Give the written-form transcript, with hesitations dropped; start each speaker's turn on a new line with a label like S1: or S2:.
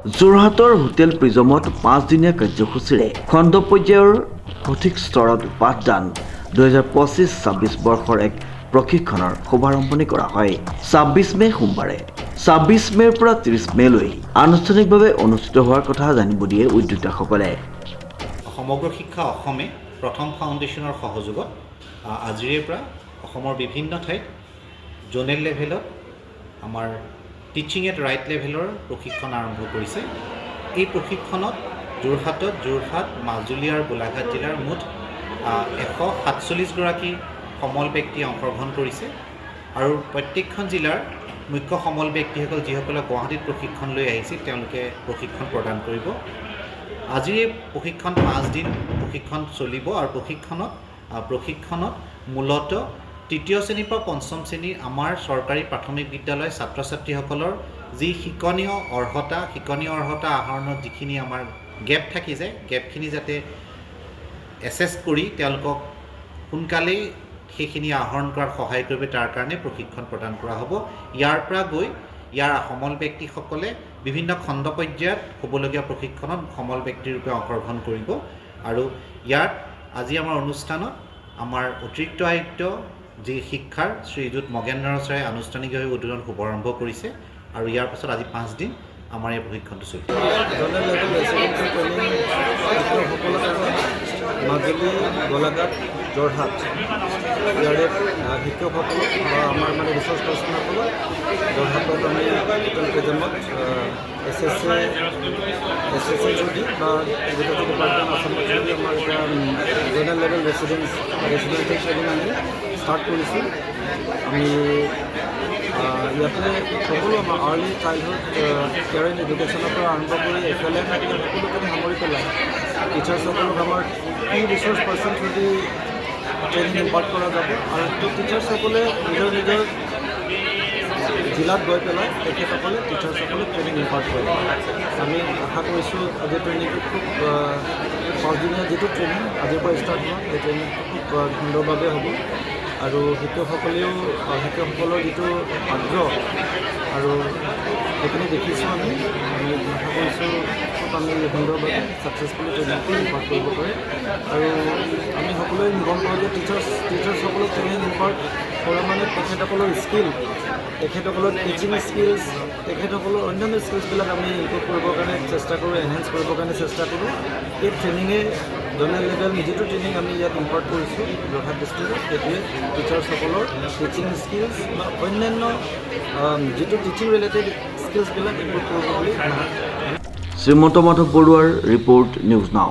S1: যোৰহাটৰ হোটেল প্ৰিজমত 5 দিনীয়া কাৰ্যসূচীৰে খণ্ড পৰ্যায়ৰ সঠিক স্তৰত পাঠদান 2025-26 বৰ্ষৰ এক প্ৰশিক্ষণৰ শুভাৰম্ভণি কৰা হয় 26 মে সোমবাৰে 26 মেৰ পৰা 30 মেলৈ আনুষ্ঠানিকভাৱে অনুষ্ঠিত হোৱাৰ কথা জানিব দিয়ে উদ্যোক্তাসকলে।
S2: সমগ্ৰ শিক্ষা অসমে প্ৰথম ফাউণ্ডেশ্যনৰ সহযোগত আজিৰে পৰা অসমৰ বিভিন্ন ঠাইত জোনেল লেভেলত আমাৰ টিচিং এট ৰাইট লেভেলৰ প্ৰশিক্ষণ আৰম্ভ কৰিছে। এই প্ৰশিক্ষণত যোৰহাট, মাজুলী আৰু গোলাঘাট জিলাৰ মুঠ 147 গৰাকী সমল ব্যক্তিয়ে অংশগ্ৰহণ কৰিছে আৰু প্ৰত্যেকখন জিলাৰ মুখ্য সমল ব্যক্তিসকল যিসকলে গুৱাহাটীত প্ৰশিক্ষণ লৈ আহিছিল তেওঁলোকে প্ৰশিক্ষণ প্ৰদান কৰিব। আজিৰ এই প্ৰশিক্ষণ 5 দিন প্ৰশিক্ষণ চলিব আৰু প্ৰশিক্ষণত মূলতঃ তৃতীয় শ্ৰেণীৰ পৰা পঞ্চম শ্ৰেণীৰ আমাৰ চৰকাৰী প্ৰাথমিক বিদ্যালয় ছাত্ৰ ছাত্ৰীসকলৰ যি শিক্ষণীয় অৰ্হতা আহৰণৰ যিখিনি আমাৰ গেপ থাকি যায়, গেপখিনি যাতে এছেছ কৰি তেওঁলোকক সোনকালেই সেইখিনি আহৰণ কৰাত সহায় কৰিব, তাৰ কাৰণে প্ৰশিক্ষণ প্ৰদান কৰা হ'ব। ইয়াৰ পৰা গৈ ইয়াৰ সমল ব্যক্তিসকলে বিভিন্ন খণ্ড পৰ্যায়ত হ'বলগীয়া প্ৰশিক্ষণত সমল ব্যক্তিৰ ৰূপে অংশগ্ৰহণ কৰিব আৰু ইয়াত আজি আমাৰ অনুষ্ঠানত আমাৰ অতিৰিক্ত আয়ুক্ত যি শিক্ষাৰ শ্ৰীযুত মগেন্দ্ৰ ছাৰে আনুষ্ঠানিকভাৱে উদ্বোধন শুভাৰম্ভ কৰিছে আৰু ইয়াৰ পাছত আজি 5 দিন আমাৰ এই প্ৰশিক্ষণটো চলিব।
S3: মাজুলী, গোলাঘাট, যোৰহাট ইয়াৰে শিক্ষকসকলক বা আমাৰ ৰিচাৰ্চ পাৰ্চনসকলক যোৰহাটত আমি হোটেল প্ৰিজমত SSA যদি বা এগ্ৰিকালচাৰ ডিপাৰ্টমেণ্ট আসামত যদি আমাৰ এতিয়া জোনেল লেভেল ৰেচিডেঞ্চিয়েল ট্ৰেইনিং আমি ষ্টাৰ্ট কৰিছোঁ। আমি ইয়াতে সকলো আমাৰ আৰ্লি চাইল্ডহুড কেয়াৰ এণ্ড এডুকেশ্যনৰ পৰা আৰম্ভ কৰি FLN সকলোখিনি সামৰি পেলাই টিচাৰ্ছসকলক আমাৰ ৰিচোৰ্চ পাৰ্চন যদি ট্ৰেইনিং ইম্পাৰ্ট কৰা যাব আৰু টিচাৰ্ছসকলে নিজৰ জিলাত গৈ পেলাই তেখেতসকলে টিচাৰ্ছসকলে ট্ৰেইনিং ইম্পাৰ্ট কৰিব। আমি আশা কৰিছোঁ আজিৰ ট্ৰেইনিংটো খুব 5 দিনীয়া যিটো ট্ৰেইনিং আজিৰ পৰা ষ্টাৰ্ট হ'ব সেই ট্ৰেইনিংটো খুব সুন্দৰভাৱে হ'ব আৰু শিক্ষকসকলৰ যিটো আগ্ৰহ আৰু সেইখিনি দেখিছোঁ আমি আশা কৰিছোঁ খুব আমি সুন্দৰভাৱে ছাকচেছফুলি ট্ৰেইনিংটো ইম্পাৰ্ট কৰিব পাৰে আৰু আমি সকলোৱে নিগম কৰোঁ যে টিচাৰ্ছসকলক ট্ৰেইনিং ইম্পাৰ্ট কৰা মানে তেখেতসকলৰ স্কিল, তেখেতসকলৰ টিচিং স্কিলছ, তেখেতসকলৰ অন্যান্য স্কিলছবিলাক আমি ইম্প্ৰুভ কৰিবৰ কাৰণে চেষ্টা কৰোঁ, এনহেঞ্চ কৰিবৰ কাৰণে চেষ্টা কৰোঁ। এই ট্ৰেইনিঙে জোনেল লেভেল যিটো ট্ৰেইনিং আমি ইয়াত ইম্পাৰ্ট কৰিছোঁ যোৰহাট ডিষ্ট্ৰিক্টত, সেইটোৱে টিচাৰ্ছসকলৰ টিচিং স্কিলছ বা অন্যান্য যিটো টিচিং ৰিলেটেড স্কিলছবিলাক ইম্প্ৰুভ কৰিব বুলি
S1: শ্ৰীমন্ত মাধৱ বৰুৱাৰ ৰিপৰ্ট নিউজ নাও।